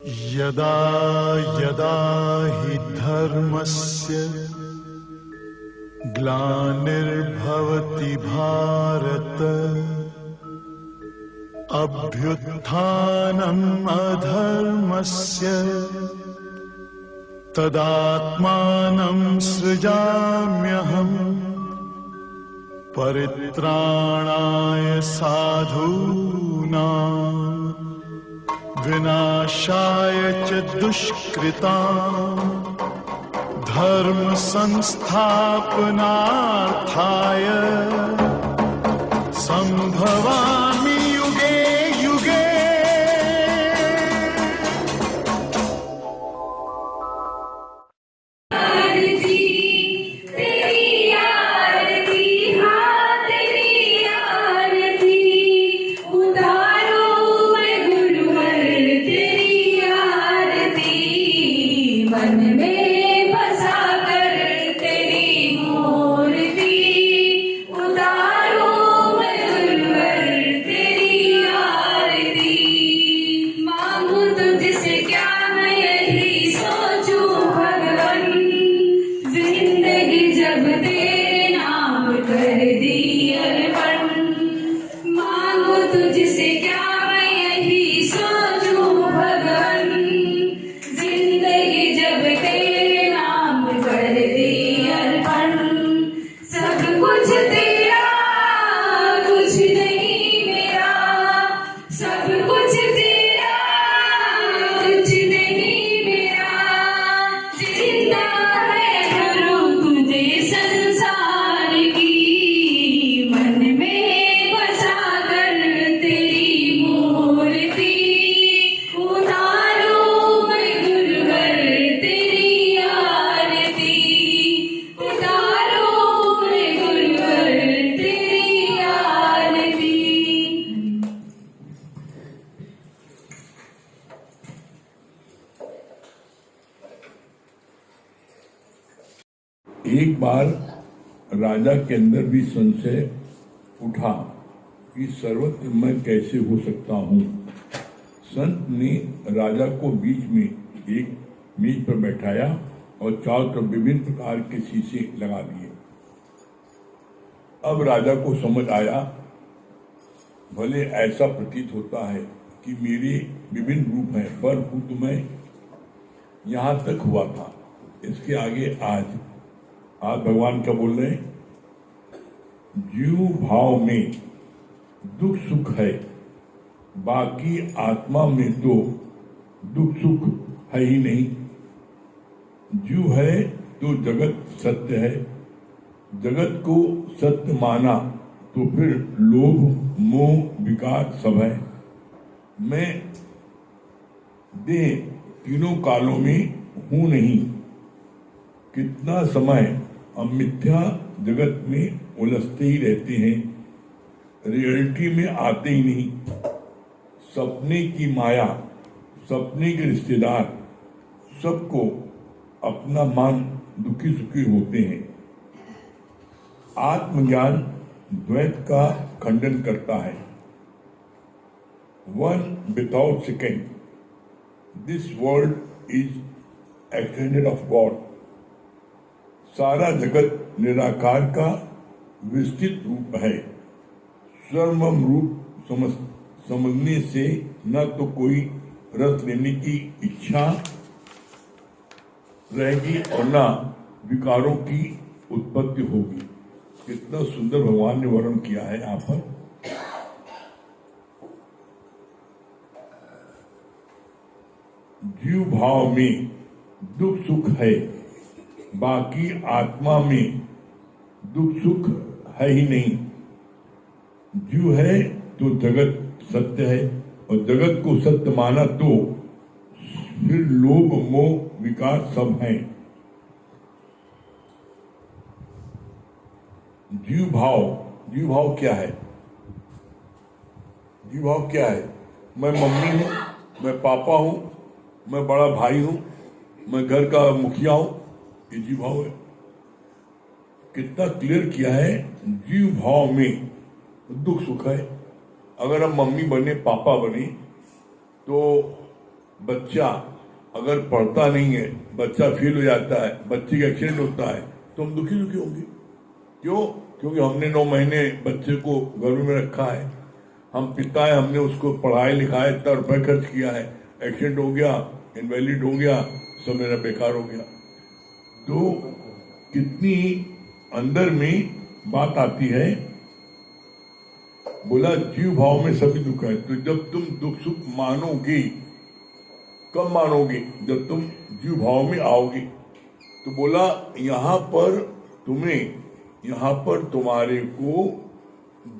यदा यदा हि धर्मस्य ग्लानिर्भवति भारत अभ्युत्थानम् अधर्मस्य तदात्मानं सृजाम्यहम् परित्राणाय साधूनां विनाशाय च दुष्कृताम् धर्म संस्थापनार्थाय संभवामि युगे युगे। एक बार राजा के अंदर भी संशय उठा कि सर्वत्र मैं कैसे हो सकता हूँ। संत ने राजा को बीच में एक मेज पर बैठाया और चारों तरफ विभिन्न प्रकार के शीशे लगा दिए। अब राजा को समझ आया, भले ऐसा प्रतीत होता है कि मेरे विभिन्न रूप हैं, पर हूँ तो मैं यहाँ तक हुआ था। इसके आगे आज भगवान क्या बोल रहे हैं? जीव भाव में दुख सुख है, बाकी आत्मा में तो दुख सुख है ही नहीं। जीव है तो जगत सत्य है, जगत को सत्य माना तो फिर लोभ मोह विकार सब है। मैं देह तीनों कालों में हूं नहीं। कितना समय हम मिथ्या जगत में उलझते ही रहते हैं, रियलिटी में आते ही नहीं। सपने की माया, सपने के रिश्तेदार सबको अपना मान दुखी सुखी होते हैं। आत्मज्ञान द्वैत का खंडन करता है। One without second, this world is extended of God. सारा जगत निराकार का विस्तृत रूप है। सर्वम रूप समझने से न तो कोई रस लेने की इच्छा रहेगी और न विकारों की उत्पत्ति होगी। कितना सुंदर भगवान ने वर्णन किया है यहाँ पर। जीव भाव में दुख सुख है, बाकी आत्मा में दुख सुख है ही नहीं। जीव है तो जगत सत्य है, और जगत को सत्य माना तो फिर लोभ मोह विकार सब हैं। जीव भाव क्या है? जीव भाव क्या है? मैं मम्मी हूं, मैं पापा हूं, मैं बड़ा भाई हूं, मैं घर का मुखिया हूं। ये जीव भाव है। कितना क्लियर किया है। जीव भाव में दुख सुख है। अगर हम मम्मी बने पापा बने तो बच्चा अगर पढ़ता नहीं है, बच्चा फेल हो जाता है, बच्चे का एक्सीडेंट होता है, तो हम दुखी दुखी होंगे। क्यों? क्योंकि हमने 9 महीने बच्चे को गर्भ में रखा है, हम पिता है, हमने उसको पढ़ाई लिखाया, इतना रुपये खर्च किया है, एक्सीडेंट हो गया, इनवैलिड हो गया, सब मेरा बेकार हो गया। तो कितनी अंदर में बात आती है। बोला जीव भाव में सभी दुख है। तो जब तुम दुख सुख मानोगे, कब मानोगे? जब तुम जीव भाव में आओगे। तो बोला यहाँ पर तुम्हारे को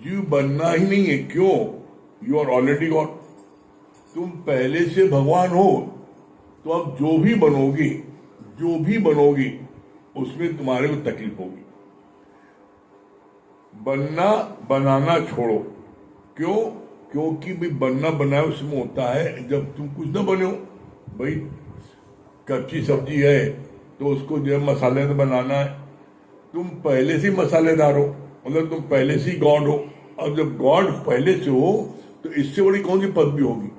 जीव बनना ही नहीं है। क्यों? You are already god. तुम पहले से भगवान हो। तो अब जो भी बनोगे उसमें तुम्हारे को तकलीफ होगी। बनाना छोड़ो। क्यों? क्योंकि भाई बनना बनाया उसमें होता है जब तुम कुछ ना बनो। भाई कच्ची सब्जी है तो उसको जो है मसाले से बनाना है। तुम पहले से मसालेदार हो, मतलब तुम पहले से गॉड हो। अब जब गॉड पहले से हो तो इससे बड़ी कौन सी पदवी होगी?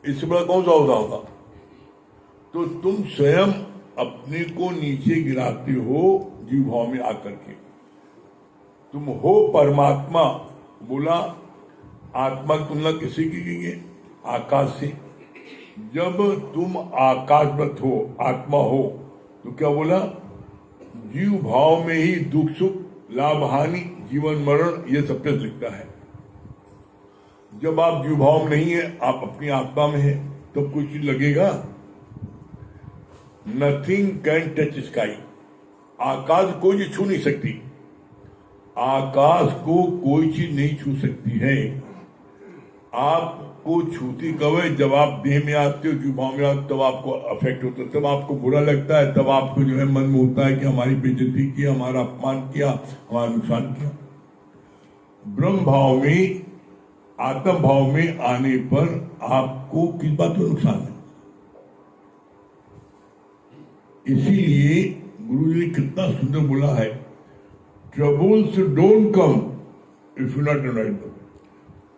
इससे बड़ा कौन सा होता होगा? तो तुम स्वयं अपने को नीचे गिराते हो जीव भाव में आकर के। तुम हो परमात्मा। बोला आत्मा की तुलना किसी की गई है? आकाश से। जब तुम आकाशवत हो, आत्मा हो, तो क्या बोला? जीव भाव में ही दुख सुख, लाभ हानि, जीवन मरण ये सब कुछ लिखता है। जब आप जीव भाव में नहीं है, आप अपनी आत्मा में है, तो कोई चीज लगेगा? Nothing can touch sky. आकाश कोई चीज छू नहीं सकती। आकाश को कोई चीज नहीं छू सकती है। आपको छूती कब है? जब आप देह में आते हो, जीव भाव में आते हो, तब आपको अफेक्ट होता है, तब आपको बुरा लगता है, तब आपको जो है मन में होता है कि हमारी बेइज्जती किया, हमारा अपमान किया, हमारा नुकसान किया। ब्रह्म भाव में, आत्म भाव में आने पर आपको किस बात का नुकसान है? इसीलिए गुरु जी ने कितना सुंदर बोला है, troubles don't come if you not invite them.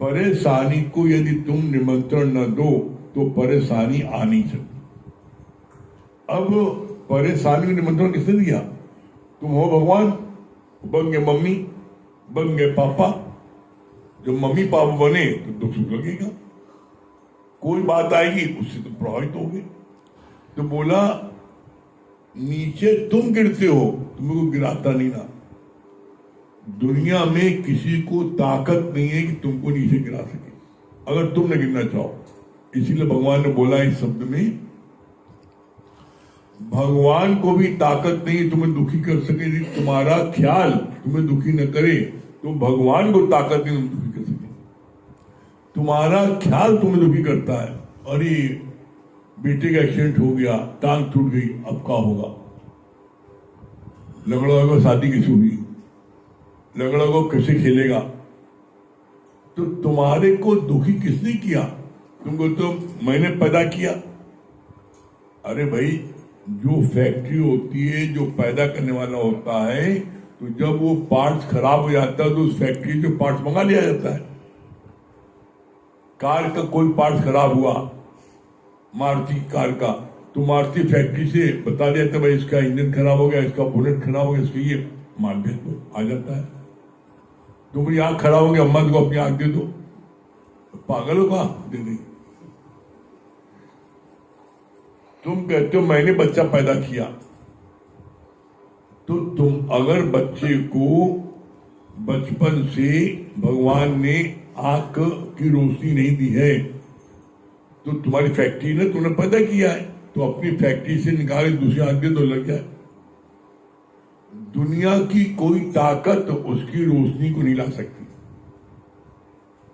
परेशानी को यदि तुम निमंत्रण न दो तो परेशानी आ नहीं सकती। अब परेशानी को निमंत्रण किसने दिया? तुम हो भगवान, बन गए मम्मी, बन गए पापा। जब मम्मी पापा बने तो दुख सुख लगेगा, कोई बात आएगी उससे तुम प्रभावित होगे। तो बोला नीचे तुम गिरते हो, तुम्हें को गिराता नहीं ना। दुनिया में किसी को ताकत नहीं है कि तुमको नीचे गिरा सके, अगर तुम न गिरना चाहो। इसीलिए भगवान ने बोला इस शब्द में, भगवान को भी ताकत नहीं तुम्हें दुखी कर सके। यदि तुम्हारा ख्याल तुम्हें दुखी न करे तो भगवान को ताकत नहीं तुम दुखी कर सके। तुम्हारा ख्याल तुम्हें दुखी करता है। अरे बेटे का एक्सीडेंट हो गया, टांग टूट गई, अब क्या होगा? लगड़ा शादी कैसे हुई, लगड़ा को कैसे खेलेगा? तो तुम्हारे को दुखी किसने किया? तुमको तो मैंने पैदा किया। अरे भाई जो फैक्ट्री होती है, जो पैदा करने वाला होता है, तो जब वो पार्ट्स खराब हो जाता है तो उस फैक्ट्री से पार्ट्स मंगा लिया जाता है। कार का कोई पार्ट्स खराब हुआ, मारुति कार का, तो मारुति फैक्ट्री से बता दिया था भाई इसका इंजन खराब हो गया, इसका बोनेट खराब हो गया, इसका ये माल भेज दो, आ जाता है। तुम्हारी आंख खराब हो गया, अम्मा को अपनी आंख दे दो। पागल होगा? दे नहीं। तुम कहते हो मैंने बच्चा पैदा किया, तो तुम अगर बच्चे को बचपन से भगवान ने आंख की रोशनी नहीं दी है, तो तुम्हारी फैक्ट्री ने तुमने पैदा किया है, तो अपनी फैक्ट्री से निकाल दूसरी आंख दे दो, लग जाए। दुनिया की कोई ताकत उसकी रोशनी को नहीं ला सकती।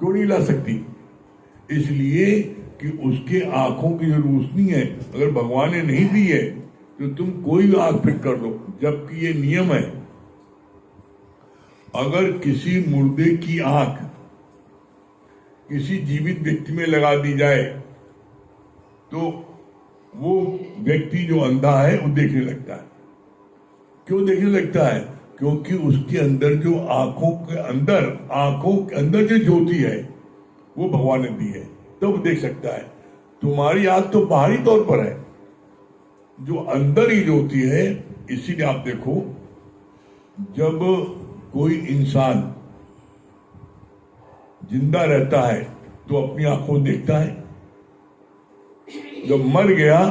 क्यों नहीं ला सकती? इसलिए कि उसके आंखों की जो रोशनी है अगर भगवान ने नहीं दी है तो तुम कोई भी आंख फिट कर दो। जबकि ये नियम है, अगर किसी मुर्दे की आंख किसी जीवित व्यक्ति में लगा दी जाए तो वो व्यक्ति जो अंधा है वो देखने लगता है। क्यों देखने लगता है? क्योंकि उसके अंदर जो आंखों के अंदर जो ज्योति है वो भगवान ने दी है, तब देख सकता है। तुम्हारी आग तो बाहरी तौर पर है, जो अंदर ही जो होती है। इसीलिए आप देखो, जब कोई इंसान जिंदा रहता है तो अपनी आंखों देखता है, जब मर गया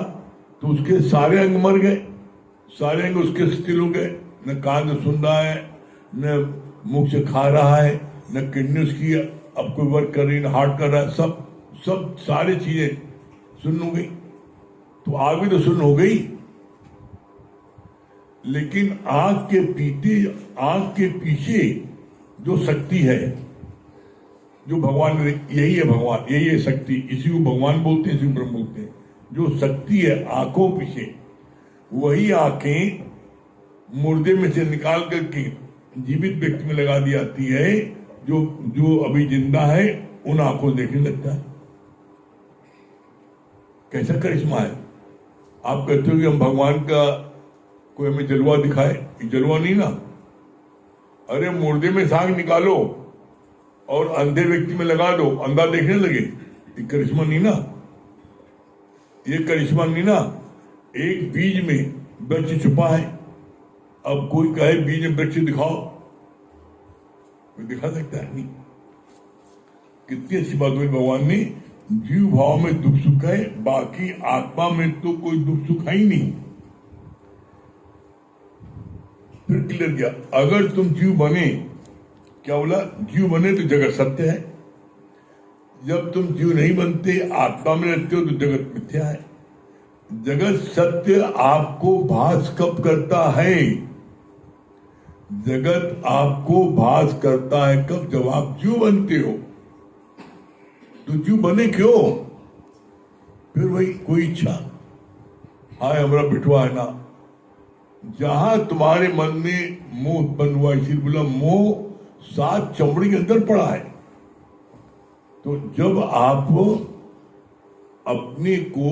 तो उसके सारे अंग मर गए, सारे अंग उसके शिथिल हो गए। न कान से सुन रहा है, न मुंह से खा रहा है, न किडनी उसकी अब कोई वर्क कर रही, न हार्ट कर रहा है, सब सारी चीजें सुन्न हो गई। तो आग भी तो सुन्न हो गई। लेकिन आग के पीछे जो शक्ति है, जो भगवान ने, यही है भगवान, यही है शक्ति, इसी को भगवान बोलते हैं, इसी को ब्रह्म बोलते हैं। जो शक्ति है आंखों पीछे, वही आंखें मुर्दे में से निकाल करके जीवित व्यक्ति में लगा दी जाती है। जो अभी जिंदा है उन आंखों देखने लगता है। कैसा करिश्मा है। आप कहते हो कि हम भगवान का कोई हमें जलवा दिखाए, जलवा नहीं ना। अरे मुर्दे में सांख निकालो और अंधे व्यक्ति में लगा दो, अंधा देखने लगे, ये करिश्मा नहीं ना, ये करिश्मा नहीं ना। एक बीज में वृक्ष छुपा है, अब कोई कहे बीज में वृक्ष दिखाओ, कोई दिखा सकता है नहीं। कितनी अच्छी बात हुई, भगवान ने जीव भाव में दुख सुख है, बाकी आत्मा में तो कोई दुख सुख है ही नहीं। फिर क्लियर किया, अगर तुम जीव बने, क्या बोला, जीव बने तो जगत सत्य है। जब तुम जीव नहीं बनते, आत्मा में रहते हो, तो जगत मिथ्या है। जगत सत्य आपको भास कब करता है? जगत आपको भास करता है कब? जब आप जीव बनते हो। तो जीव बने क्यों? फिर वही कोई इच्छा, हाय हमारा बिठवा है ना। जहां तुम्हारे मन में मोह उत्पन्न हुआ, इसीलिए बोला मोह 7 चमड़ी के अंदर पड़ा है। तो जब आप अपने को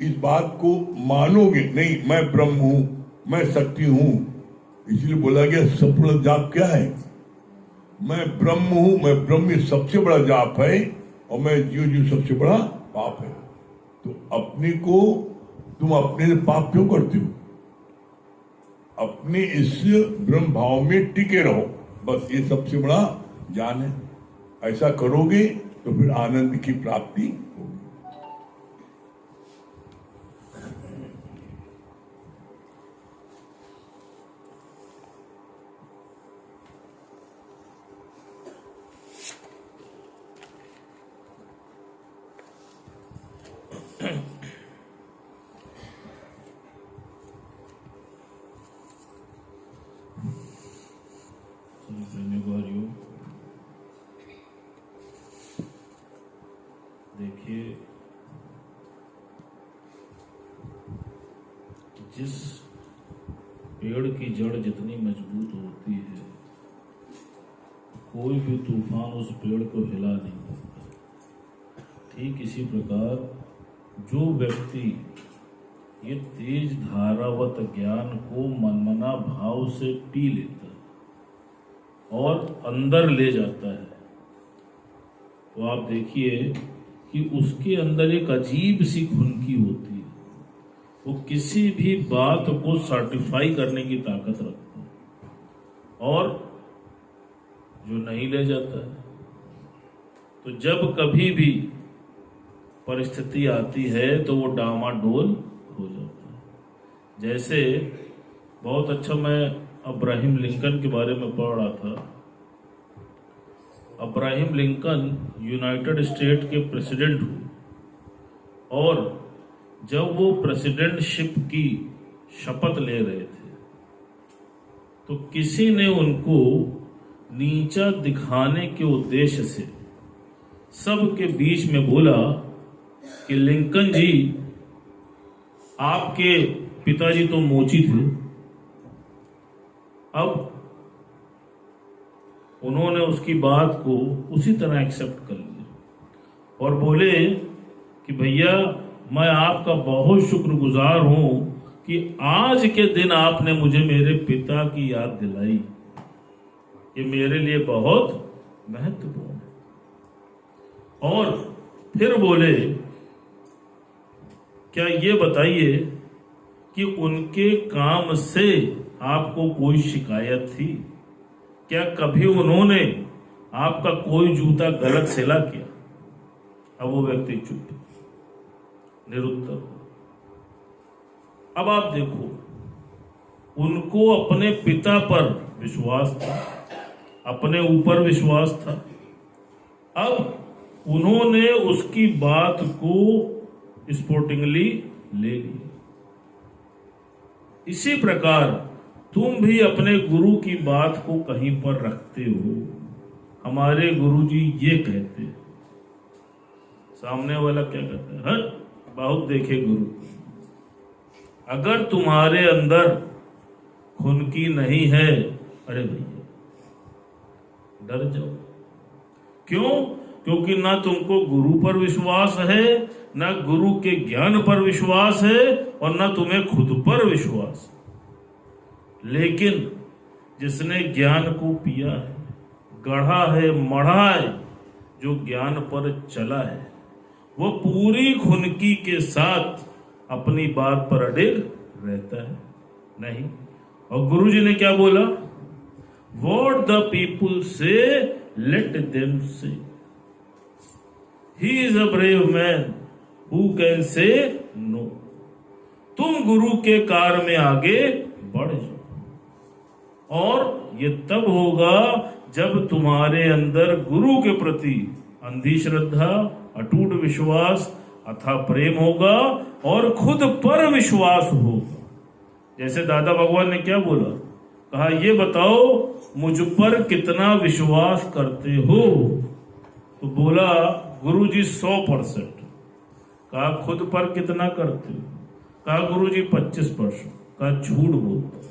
इस बात को मानोगे, नहीं मैं ब्रह्म हूं, मैं शक्ति हूं, इसलिए बोला गया सबसे बड़ा जाप क्या है? मैं ब्रह्म हूं, मैं ब्रह्म, ये सबसे बड़ा जाप है, और मैं जीव सबसे बड़ा पाप है। तो अपने को तुम अपने से पाप क्यों करते हो? अपने इस ब्रह्म भाव में टिके रहो, बस ये सबसे बड़ा ज्ञान है। ऐसा करोगे तो फिर आनंद की प्राप्ति होगी। देखिए, जिस पेड़ की जड़ जितनी मजबूत होती है, कोई भी तूफान उस पेड़ को हिला नहीं सकता। ठीक इसी प्रकार जो व्यक्ति ये तेज धारावत ज्ञान को मनमना भाव से पी लेता है और अंदर ले जाता है, तो आप देखिए कि उसके अंदर एक अजीब सी खुनकी होती है। वो किसी भी बात को सर्टिफाई करने की ताकत रखता है, और जो नहीं ले जाता है, तो जब कभी भी परिस्थिति आती है तो वो डामाडोल हो जाता है। जैसे बहुत अच्छा, मैं अब्राहम लिंकन के बारे में पढ़ रहा था। अब्राहम लिंकन यूनाइटेड स्टेट के प्रेसिडेंट हुए, और जब वो प्रेसिडेंटशिप की शपथ ले रहे थे तो किसी ने उनको नीचा दिखाने के उद्देश्य से सबके बीच में बोला कि लिंकन जी, आपके पिताजी तो मोची थे। अब उन्होंने उसकी बात को उसी तरह एक्सेप्ट कर लिया और बोले कि भैया, मैं आपका बहुत शुक्रगुजार हूं कि आज के दिन आपने मुझे मेरे पिता की याद दिलाई। ये मेरे लिए बहुत महत्वपूर्ण है। और फिर बोले क्या ये बताइए कि उनके काम से आपको कोई शिकायत थी? क्या कभी उन्होंने आपका कोई जूता गलत सिला किया? अब वो व्यक्ति चुप, निरुत्तर। अब आप देखो, उनको अपने पिता पर विश्वास था, अपने ऊपर विश्वास था। अब उन्होंने उसकी बात को स्पोर्टिंगली ले लिया। इसी प्रकार तुम भी अपने गुरु की बात को कहीं पर रखते हो। हमारे गुरु जी ये कहते हैं, सामने वाला क्या कहता है? हट, बहुत देखे गुरु। अगर तुम्हारे अंदर खुनकी नहीं है, अरे भैया डर जाओ। क्यों? क्योंकि ना तुमको गुरु पर विश्वास है, ना गुरु के ज्ञान पर विश्वास है, और ना तुम्हें खुद पर विश्वास। लेकिन जिसने ज्ञान को पिया है, गढ़ा है, मढ़ा है, जो ज्ञान पर चला है, वो पूरी खुनकी के साथ अपनी बात पर अडिग रहता है। नहीं, और गुरु जी ने क्या बोला? What the people say, let them say. He is a brave man who can say no. तुम गुरु के कार्य में आगे बढ़ जाओ, और ये तब होगा जब तुम्हारे अंदर गुरु के प्रति अंधी श्रद्धा, अटूट विश्वास, अथाह प्रेम होगा, और खुद पर विश्वास होगा। जैसे दादा भगवान ने क्या बोला? कहा, ये बताओ मुझ पर कितना विश्वास करते हो? तो बोला गुरु जी 100%। कहा खुद पर कितना करते हो? कहा गुरु जी 25%। कहा झूठ बोलते।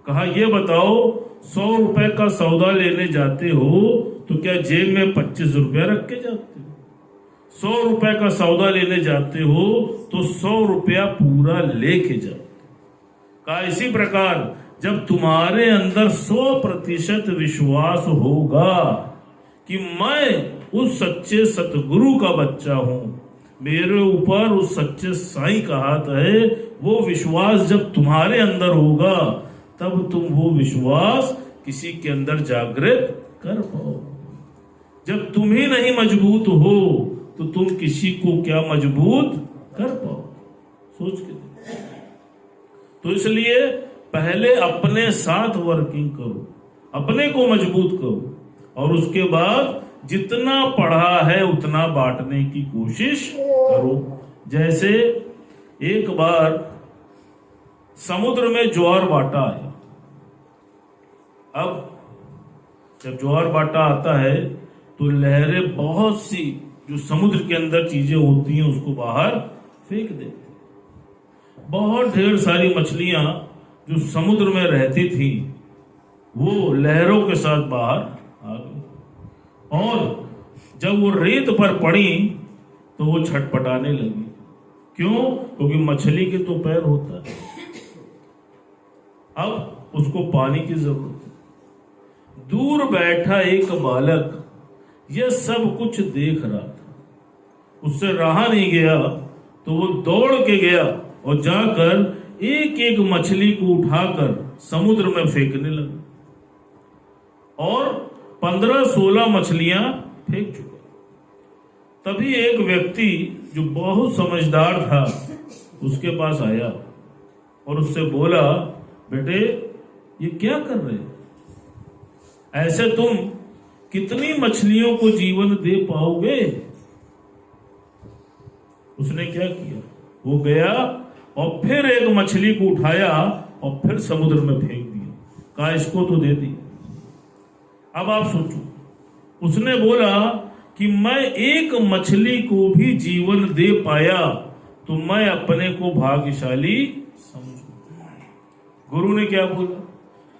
कहा ये बताओ 100 रुपए का सौदा लेने जाते हो तो क्या जेब में 25 रुपया रख के जाते हो? 100 रुपए का सौदा लेने जाते हो तो 100 रुपया पूरा लेके जाओ। कहा इसी प्रकार जब तुम्हारे अंदर 100% विश्वास होगा कि मैं उस सच्चे सतगुरु का बच्चा हूं, मेरे ऊपर उस सच्चे साईं का हाथ है, वो विश्वास जब तुम्हारे अंदर होगा तब तुम वो विश्वास किसी के अंदर जागृत कर पाओ। जब तुम ही नहीं मजबूत हो तो तुम किसी को क्या मजबूत कर पाओ? सोच के देखो। तो इसलिए पहले अपने साथ वर्किंग करो, अपने को मजबूत करो, और उसके बाद जितना पढ़ा है उतना बांटने की कोशिश करो। जैसे एक बार समुद्र में ज्वार भाटा आया। अब जब ज्वार भाटा आता है तो लहरें बहुत सी जो समुद्र के अंदर चीजें होती हैं उसको बाहर फेंक देती। बहुत ढेर सारी मछलियां जो समुद्र में रहती थी वो लहरों के साथ बाहर आ गई, और जब वो रेत पर पड़ी तो वो छटपटाने लगी। क्यों? क्योंकि मछली के तो पैर होता है, अब उसको पानी की जरूरत है। दूर बैठा एक बालक यह सब कुछ देख रहा था, उससे रहा नहीं गया तो वो दौड़ के गया और जाकर एक एक मछली को उठाकर समुद्र में फेंकने लगा, और 15-16 मछलियां फेंक चुका। तभी एक व्यक्ति जो बहुत समझदार था उसके पास आया और उससे बोला, बेटे ये क्या कर रहे हो? ऐसे तुम कितनी मछलियों को जीवन दे पाओगे? उसने क्या किया? वो गया और फिर एक मछली को उठाया और फिर समुद्र में फेंक दिया। कहा इसको तो दे दिया। अब आप सोचो, उसने बोला कि मैं एक मछली को भी जीवन दे पाया तो मैं अपने को भाग्यशाली समझू। गुरु ने क्या बोला?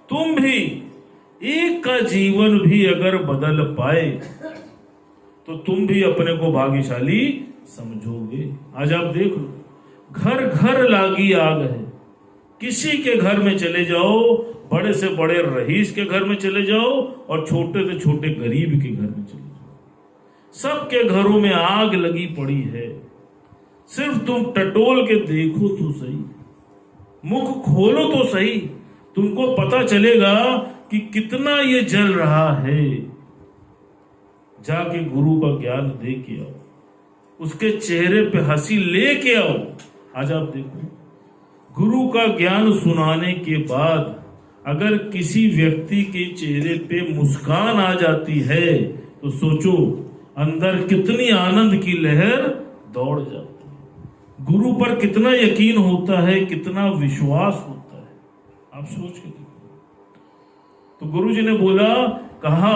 तुम भी एक का जीवन भी अगर बदल पाए तो तुम भी अपने को भाग्यशाली समझोगे। आज आप देख लो, घर घर लागी आग है। किसी के घर में चले जाओ, बड़े से बड़े रईस के घर में चले जाओ और छोटे से छोटे गरीब के घर में चले जाओ, सबके घरों में आग लगी पड़ी है। सिर्फ तुम टटोल के देखो तो सही, मुख खोलो तो सही, तुमको पता चलेगा कि कितना ये जल रहा है। जाके गुरु का ज्ञान दे के आओ, उसके चेहरे पे हंसी लेके आओ। आज आप देखो, गुरु का ज्ञान सुनाने के बाद अगर किसी व्यक्ति के चेहरे पे मुस्कान आ जाती है तो सोचो अंदर कितनी आनंद की लहर दौड़ जाती है, गुरु पर कितना यकीन होता है, कितना विश्वास होता है। आप सोच के देखो। तो गुरु जी ने बोला, कहा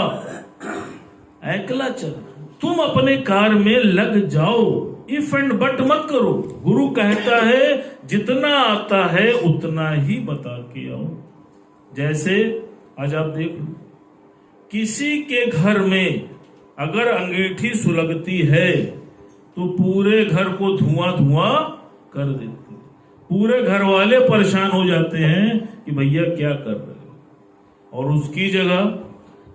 एकला चल, तुम अपने कार्य में लग जाओ, इफ एंड बट मत करो। गुरु कहता है जितना आता है उतना ही बता के आओ। जैसे आज आप देख लो, किसी के घर में अगर अंगीठी सुलगती है तो पूरे घर को धुआं धुआं कर देती है, पूरे घर वाले परेशान हो जाते हैं कि भैया क्या कर रहे हो। और उसकी जगह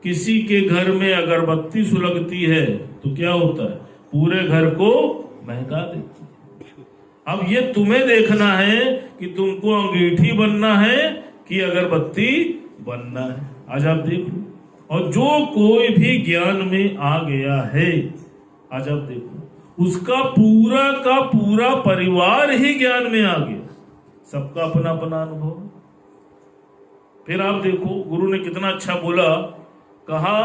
किसी के घर में अगरबत्ती सुलगती है तो क्या होता है, पूरे घर को महका देती है। अब ये तुम्हें देखना है कि तुमको अंगीठी बनना है कि अगरबत्ती बनना है। आज आप देख लो, और जो कोई भी ज्ञान में आ गया है, आज आप देखो उसका पूरा का पूरा परिवार ही ज्ञान में आ गया, सबका अपना अपना अनुभव। फिर आप देखो गुरु ने कितना अच्छा बोला, कहा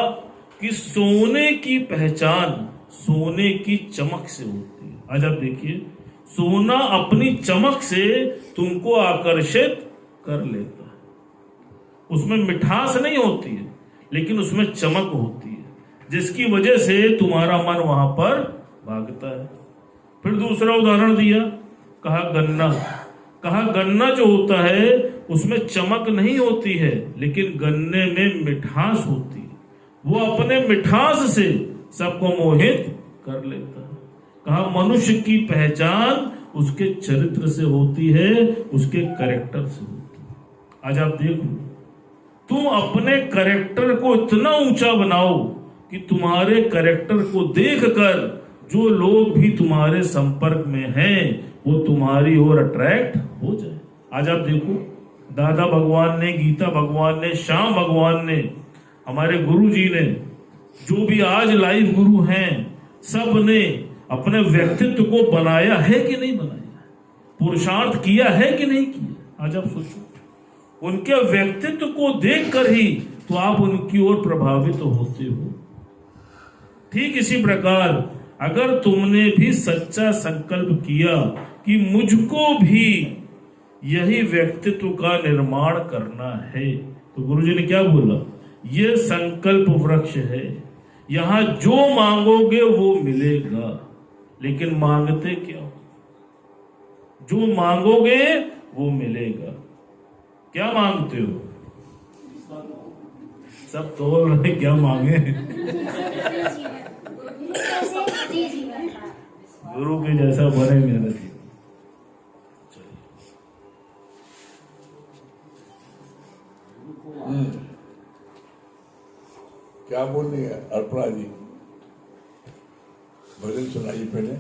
कि सोने की पहचान सोने की चमक से होती है। आज आप देखिए, सोना अपनी चमक से तुमको आकर्षित कर लेता है, उसमें मिठास नहीं होती है लेकिन उसमें चमक होती है, जिसकी वजह से तुम्हारा मन वहां पर भागता है। फिर दूसरा उदाहरण दिया, कहा गन्ना, कहा गन्ना जो होता है उसमें चमक नहीं होती है लेकिन गन्ने में मिठास होती है, वो अपने मिठास से सबको मोहित कर लेता है। कहा मनुष्य की पहचान उसके चरित्र से होती है, उसके कैरेक्टर से होती है। आज आप देख लो, तुम अपने कैरेक्टर को इतना ऊंचा बनाओ कि तुम्हारे कैरेक्टर को देखकर जो लोग भी तुम्हारे संपर्क में हैं वो तुम्हारी ओर अट्रैक्ट हो जाए। आज आप देखो, दादा भगवान ने, गीता भगवान ने, श्याम भगवान ने, हमारे गुरु जी ने, जो भी आज लाइव गुरु हैं, सब ने अपने व्यक्तित्व को बनाया है कि नहीं बनाया, पुरुषार्थ किया है कि नहीं किया। आज आप सोचो, उनके व्यक्तित्व को देखकर ही तो आप उनकी ओर प्रभावित होते हो। ठीक इसी प्रकार अगर तुमने भी सच्चा संकल्प किया कि मुझको भी यही व्यक्तित्व का निर्माण करना है, तो गुरुजी ने क्या बोला, ये संकल्प वृक्ष है, यहां जो मांगोगे वो मिलेगा, लेकिन मांगते क्या हो? जो मांगोगे वो मिलेगा। क्या मांगते हो? सब तोड़ रहे, क्या मांगे? गुरु के जैसा बने मेरा जीवन। क्या बोल रही है अर्पणा जी? भजन सुनाइए पहले।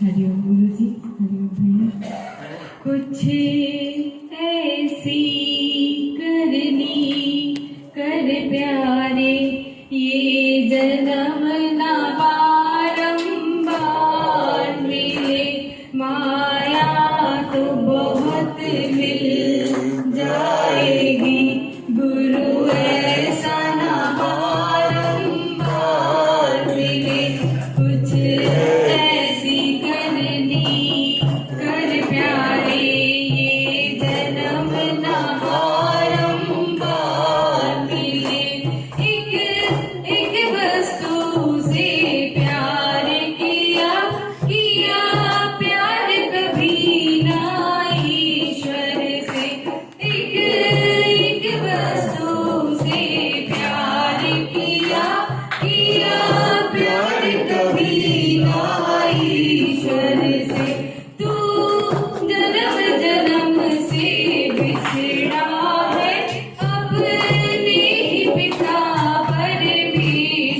हरिओम गुरु जी, हरिओम भैया। कुछ ऐसी करनी कर प्यारे, ये जन्म ना बारंबार मिले, माया तो बहुत मिल जाएगी, गुरु ऐसा ना बारंबार मिले। कुछ ऐसी करनी कर प्यारे, ये जन्म ना बारंबार मिले। एक वस्तु से प्यार किया प्यार कभी ना ईश्वर से। एक वस्तु से प्यार किया प्यार कभी ना ईश्वर से। तू जन्म जन्म से बिछड़ा है अपने ही पिता परमेश्वर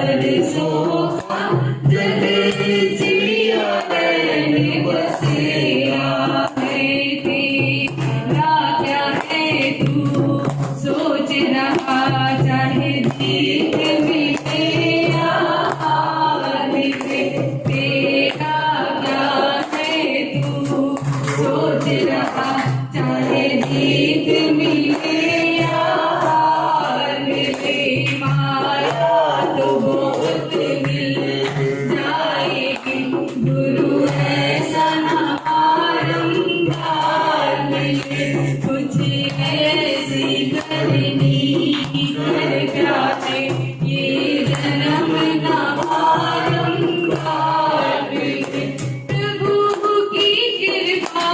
बरसों का जल चिड़िया नैन बसेरा है तेरा क्या है तू सोच रहा चाहे जीत मिले या हार से तेरा क्या है तू सोच रहा चाहे जीत मिले या हार से माया तो बहुत मिल जाएगी गुरु ऐसा न बारंबार मिले कुछ ऐसी करनी कर जाए ये जन्म न बारंबार मिले प्रभु की कृपा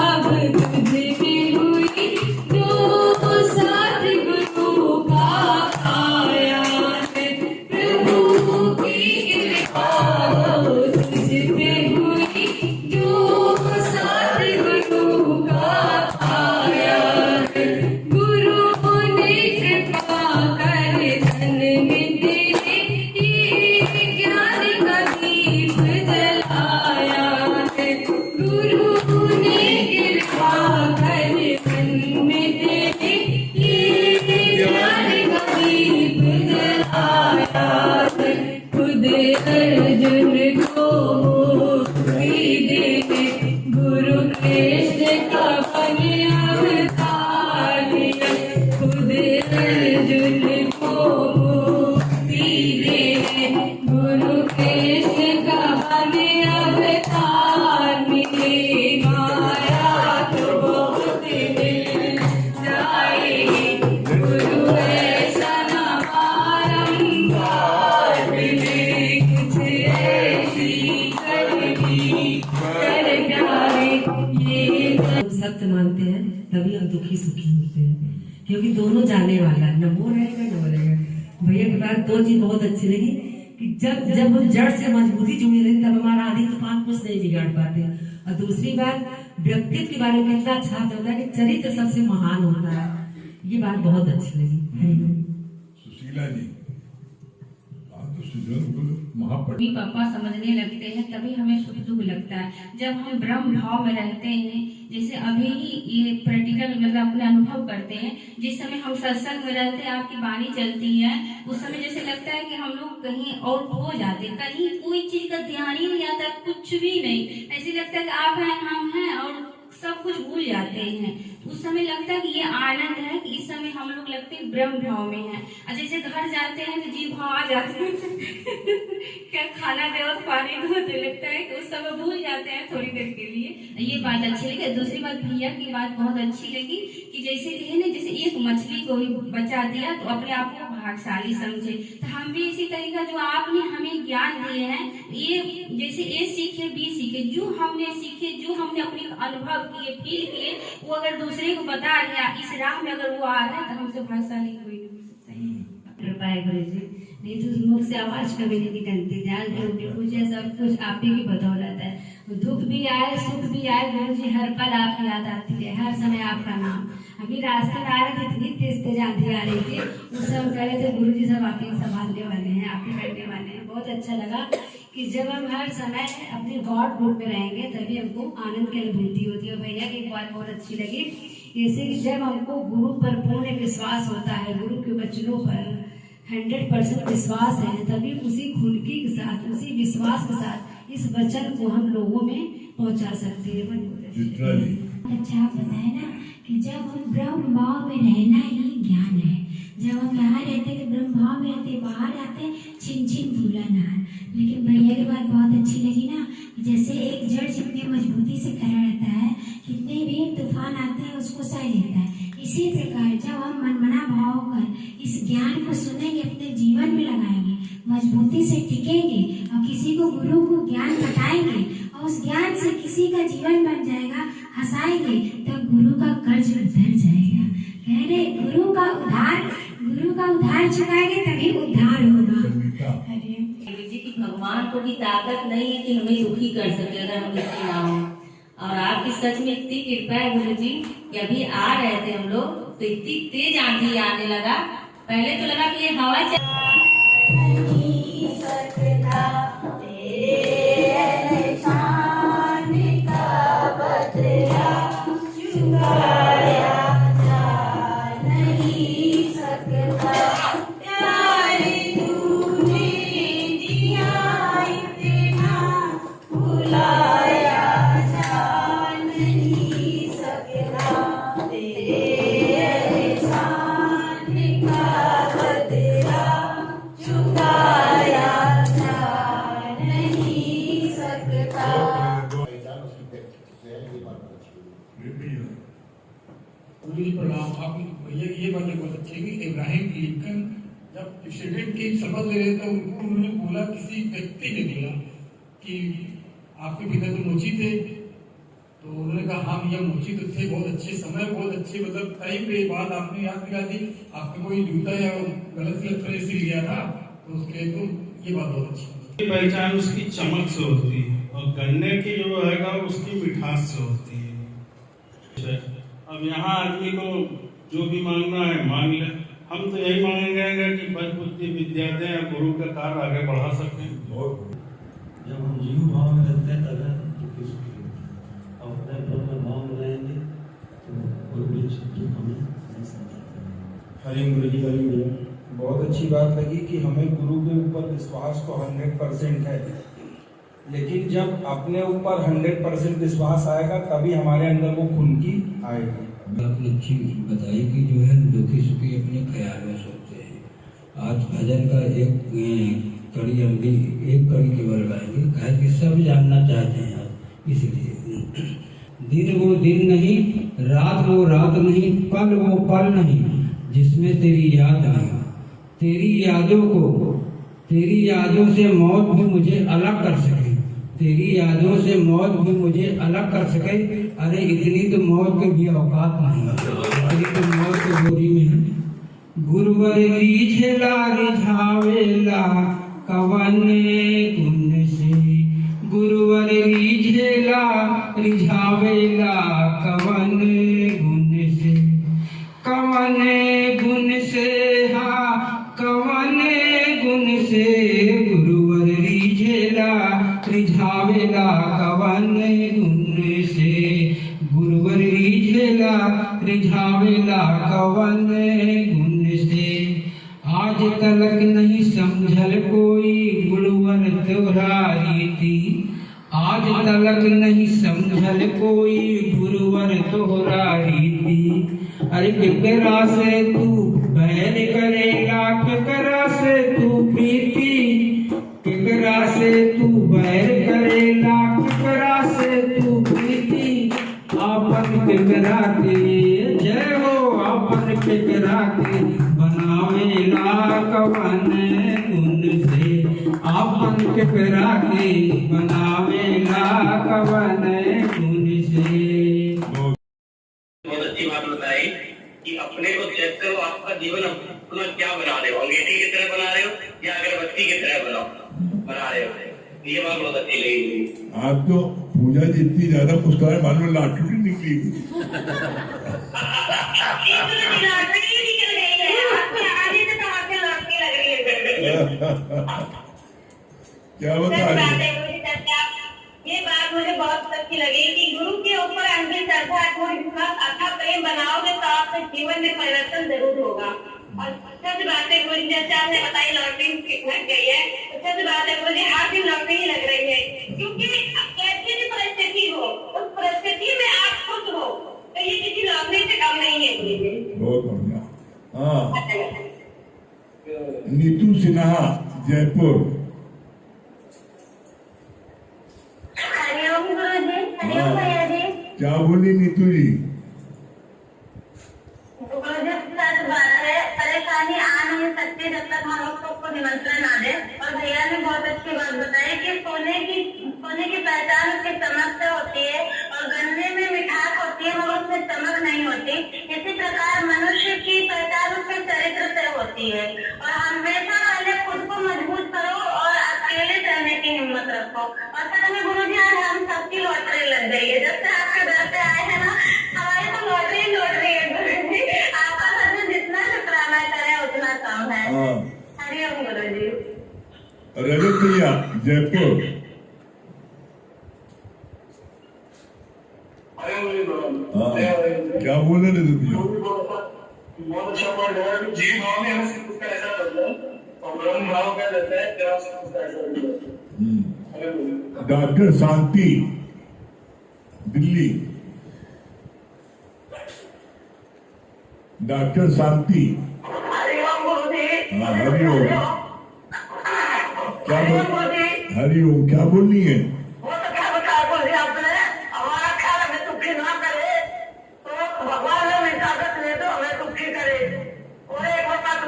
अब तुझ में हुई जो साथ गुरु का आया है प्रभु की कृपा तुझ पे हुई जो साथ गुरु का आया है गुरु ने कृपा कर धन में तेरे ये ज्ञान का दीप जलाया है गुरु ने कृपा कर धन में तेरे ये ज्ञान का दीप जलाया है खुद अर्जुन को मुक्ति देने गुरु कृष्ण का बन अवतार लिया खुद अर्जुन को मुक्ति देने गुरु कृष्ण का बन अवतार मिले माया तो बहुत मिल जाएगी गुरु ऐसा न बारंबार मिले कुछ ऐसी करनी कर जाए ये हम सत्य मानते हैं तभी हम दुखी सुखी होते हैं क्योंकि दोनों जाने वाला है न वो रहेगा न वो रहेगा भैया के बाद दो चीज बहुत अच्छी लगी कि जब जब हम जड़ से मजबूती जुड़ी रही तब हमारा आधी तूफान कुछ नहीं बिगाड़ पाते और दूसरी बात व्यक्तित्व के बारे में इतना अच्छा होता है कि चरित्र सबसे महान होता है ये बात बहुत अच्छी लगी सुशीला जी आप तो सुशीला को महापट भी पापा समझने लगते हैं तभी हमें सुख दुख लगता है जब हम ब्रह्म भाव में रहते हैं जैसे अभी ही ये प्रैक्टिकल मतलब अपने अनुभव करते हैं जिस समय हम सत्संग में रहते हैं आपकी वाणी चलती है उस समय जैसे लगता है कि हम लोग कहीं और खो जाते हैं कहीं कोई चीज का ध्यान ही नहीं आता कुछ भी नहीं ऐसे लगता है कि आप हैं हम हैं और सब कुछ भूल जाते हैं उस समय लगता है कि ये आनंद है कि इस समय हम लोग लगते हैं ब्रह्म भाव में हैं और जैसे घर जाते हैं तो जीव भाव आ जाते हैं क्या खाना दे और पानी दो तो लगता है कि उस समय भूल जाते हैं थोड़ी देर के लिए ये बात अच्छी लगी दूसरी बात भैया की बात बहुत अच्छी लगी कि जैसे कहे ना जैसे एक मछली को ही बचा दिया तो अपने आप को भाग्यशाली समझे तो हम भी इसी तरीका जो आपने हमें ज्ञान दिए हैं ये जैसे ए सीखे बी सीखे जो हमने सीखे जो हमने अपने अनुभव किए फील किए वो अगर दूसरे को बता दिया इस राह में अगर वो आ रहा है तो हमसे भाग्यशाली कोई नहीं हो सकता कृपा है गुरु जी नहीं तो मुख से आवाज कभी नहीं निकलती ध्यान जो कुछ है सब कुछ आप ही की बदौलत है दुख भी आए सुख भी आए गुरु जी हर पल आपकी याद आती है हर समय आपका नाम अभी रास्ते में आ रहे थे इतनी तेज तेज आंधी आ रही थी उस समय कह रहे थे गुरु जी सब आप ही संभालने वाले हैं आप ही बैठने वाले हैं बहुत अच्छा लगा कि जब हम हर समय अपने गॉड रूप में रहेंगे तभी हमको आनंद की अनुभूति होती है भैया की एक बात बहुत अच्छी लगी जैसे कि जब हमको गुरु पर पूर्ण विश्वास होता है गुरु के वचनों पर 100% विश्वास है तभी उसी खुलकी के साथ उसी विश्वास के साथ इस वचन को हम लोगों में पहुंचा सकते हैं चित्रा जी अच्छा आप बताए ना कि जब हम ब्रह्म भाव में रहना ही ज्ञान है जब हम यहाँ रहते हैं ब्रह्म भाव में रहते बाहर आते छिन छिन भूला ना लेकिन भैया की बात बहुत अच्छी लगी ना जैसे एक जड़ जितनी मजबूती से खड़ा रहता है कितने भी तूफान आते हैं उसको सह लेता है इसी प्रकार जब हम मनमना भाव कर इस ज्ञान को सुनेंगे अपने जीवन में लगाएंगे मजबूती से टिकेंगे और किसी को गुरु को ज्ञान बताएंगे और उस ज्ञान से किसी का जीवन बन जाएगा हंसाएंगे तब गुरु का कर्ज उतर जाएगा कह रहे गुरु का उद्धार चुकाएंगे तभी उद्धार होगा जी की भगवान को भी ताकत नहीं है कि हमें दुखी कर सके अगर हम दुखी ना हो और आपकी सच में इतनी कृपा है गुरु जी कि अभी आ रहे थे हम लोग तो इतनी तेज आंधी आने लगा पहले तो लगा कि ये हवा है लेकिन जब प्रेसिडेंट की शपथ ले रहे थे उनको उन्होंने बोला, किसी व्यक्ति ने बोला कि आपके पिता तो मोची थे, तो उन्होंने कहा हाँ भैया मोची तो थे, बहुत अच्छे समय, बहुत अच्छे मतलब टाइम पे बात आपने याद दिला दी, आपका कोई जूता या गलत तरह से लिया था तो उसके तो ये बात बहुत अच्छी पहचान उसकी चमक से होती है और गन्ने की जो है उसकी मिठास से होती है। अब यहाँ आदमी को जो भी मांगना है मांग ले, हम तो यही मांगेंगे कि पद बुद्धि विद्या दें और गुरु का कार्य आगे बढ़ा सकें। जब हम जीव भाव में रहते हैं तब दुखी सुखी होते हैं, और अपने ब्रह्म भाव में रहेंगे तो कोई भी दुख हमें नहीं समझाते। हरिम गुरु जी, हरिम भैया, बहुत अच्छी बात लगी कि हमें गुरु के ऊपर विश्वास तो 100% है, लेकिन जब अपने ऊपर 100% विश्वास आएगा तभी हमारे अंदर वो खुनकी आएगी। आपने अच्छी बताई कि जो है दुखी सुखी अपने ख्याल में सोचते हैं। आज भजन का एक कड़ी हम भी एक कड़ी केवल गाएंगे, कहे कि सब जानना चाहते हैं आप, इसलिए दिन वो दिन नहीं, रात वो रात नहीं, पल वो पल नहीं जिसमें तेरी याद नहीं। तेरी यादों से मौत भी मुझे अलग कर सके, तेरी यादों से मौत भी मुझे अलग कर सके। अरे इतनी तो मौत की भी औकात नहीं, इतनी तो मौत की गोदी में है। गुरुवर रीझेला रिझावेला कवन गुण से, गुरुवर रीझेला रिझावेला कवन गुण से, कवन गुण से, हाँ कवन गुण से, गुरुवर रीझेला रिझावेला कवन गुण से, गुरुवर रीझेला रिझावेला कवन गुण से। आज तलक नहीं समझल कोई गुरुवर तोहरा रीति, आज तलक नहीं समझल कोई गुरुवर तोहरा रीति। अरे केकरा से तू बैर करेगा, केकरा से तू प्रीति, केकरा से तू बैर करेगा, केकरा से तू प्रीति। आपन केकरा के जय हो, आपन केकरा के बनावेला कवन गुण से, आपन केकरा के बनावेला कवन गुण से। बहुत अच्छी बात बताई कि अपने को चेक करो, आपका जीवन अपना क्या बना रहे हो, अंगीठी की तरह बना रहे हो या अगरबत्ती की तरह बना रहे हो, ये बात बहुत अच्छी लगी। आप तो पूजा जितनी ज्यादा पुस्तकें मालूम लाटू निकली क्या बता रहे? ये बात मुझे बहुत अच्छी लगी कि गुरु के ऊपर अंतिम श्रद्धा अच्छा प्रेम बनाओगे तो आपके जीवन में परिवर्तन जरूर होगा। और सच बात है, गुरु जैसे आपने बताई लॉटरी घट गई है, तो सच बात है मुझे हर दिन लॉटरी ही लग रही है, क्योंकि कैसी भी परिस्थिति हो उस परिस्थिति में आप खुश हो तो ये किसी लॉटरी से कम नहीं है। बहुत बढ़िया। हाँ, नीतू सिन्हा जयपुर। हरिओम गुरु जी, हरिओम भैया जी। क्या बोली नीतू जी? सच बात है, परेशानी आ नहीं सकती जब तक हम लोग सबको निमंत्रण ना दे। और भैया ने बहुत अच्छी बात बताई कि सोने की पहचान उसकी चमक से होती है और गन्ने में मिठास होती है मगर उसमें चमक नहीं होती। इसी प्रकार मनुष्य की पहचान उसके चरित्र से होती है। और हमेशा पहले खुद को मजबूत करो और अकेले रहने की हिम्मत रखो। और सच में गुरु जी आज हम सबकी लॉटरी लग गई है, जब से आपके घर पे आए हैं ना हमारी तो लॉटरी है गुरु जी। आपका सच में जितना शुक्राना करे उतना कम है। हरिओम गुरु जी। रजत भैया जयपुर। क्या बोल रहे थे भैया? बहुत अच्छा पॉइंट है कि जीव भाव में हमें सिर्फ उसका ऐसा करना है और ब्रह्म भाव क्या रहता है क्या उसका ऐसा करना। डॉक्टर शांति दिल्ली। डॉक्टर शांति। हरिओम गुरु जी। हाँ हरिओम। क्या हरिओम क्या बोलनी है? वो तो क्या बता बोली आपने, हमारा ख्याल हमें दुखी ना करे तो भगवान हमें इजाजत दे दो हमें दुखी करे। और एक बात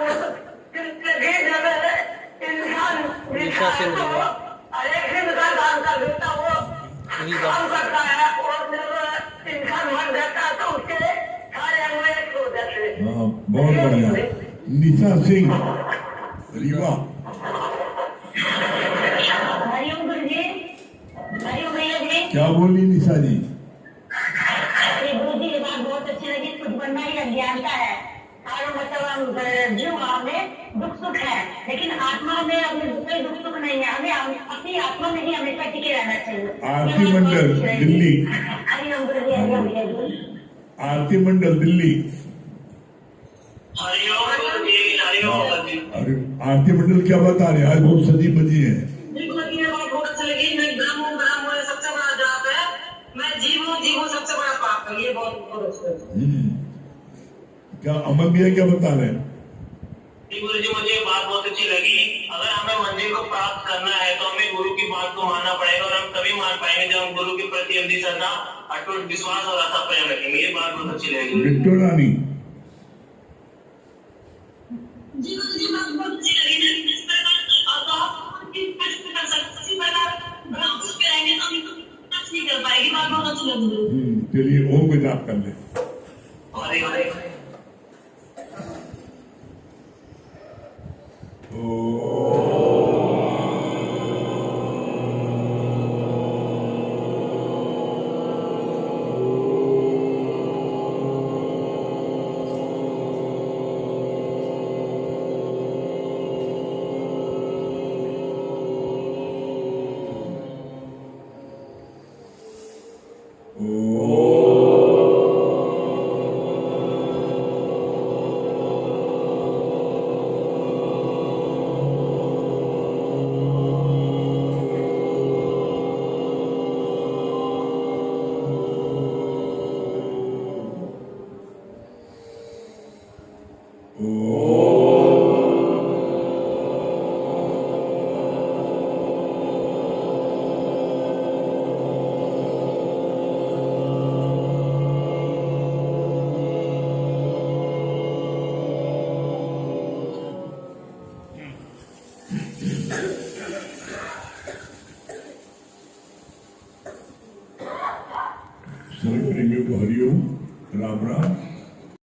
निशा सिंह रीवा। अरे काम कर देता वो काम करता है और जब इनका मन रहता है तो उसके सारे अंग में खो जाते हैं। हाँ, बहुत बढ़िया। निशा सिंह रीवा। हरिओम गुरु जी, हरिओम भैया जी। क्या बोली निशा जी? गुरु जी की बात बहुत अच्छी लगी। कुछ बनना ही अज्ञानता है और मतलब जीव भाव में दुख सुख है, लेकिन आत्मा में अपने कोई दुख सुख नहीं है। हमें अपनी आत्मा में ही हमेशा टिके रहना चाहिए। आरती मंडल दिल्ली। हरिओम गुरु जी, हरिओम भैया जी। आरती मंडल दिल्ली। अरे आरती मंडल क्या बता रहे हैं? आज बहुत सजी बजी है। बहुत अच्छी लगी। मैं ब्रह्म हूँ, ब्रह्म हूँ, सबसे बड़ा जाप है। मैं जीव हूँ, जीव हूँ, सबसे बड़ा पाप है। ये बहुत अच्छा। क्या अमन भैया क्या बता रहे हैं? गुरु जी, मुझे बात बहुत अच्छी लगी। अगर हमें मंजिल को प्राप्त करना है तो हमें गुरु की बात को मानना पड़ेगा, और हम तभी मान पाएंगे जब हम गुरु के प्रति अपनी श्रद्धा, अटूट विश्वास और आस्था प्रेम रखेंगे। ये बात बहुत अच्छी लगी। बिट्टू रानी। जी गुरु जी, बात बहुत अच्छी लगी। इस प्रकार तो आप प्रश्न कर सकते, इसी प्रकार ब्रह्म पे रहेंगे तो हम कुछ नहीं कर पाएंगे। बात बहुत अच्छी लगी। चलिए ओम को जाप कर ले। हरे हरे। Thank you.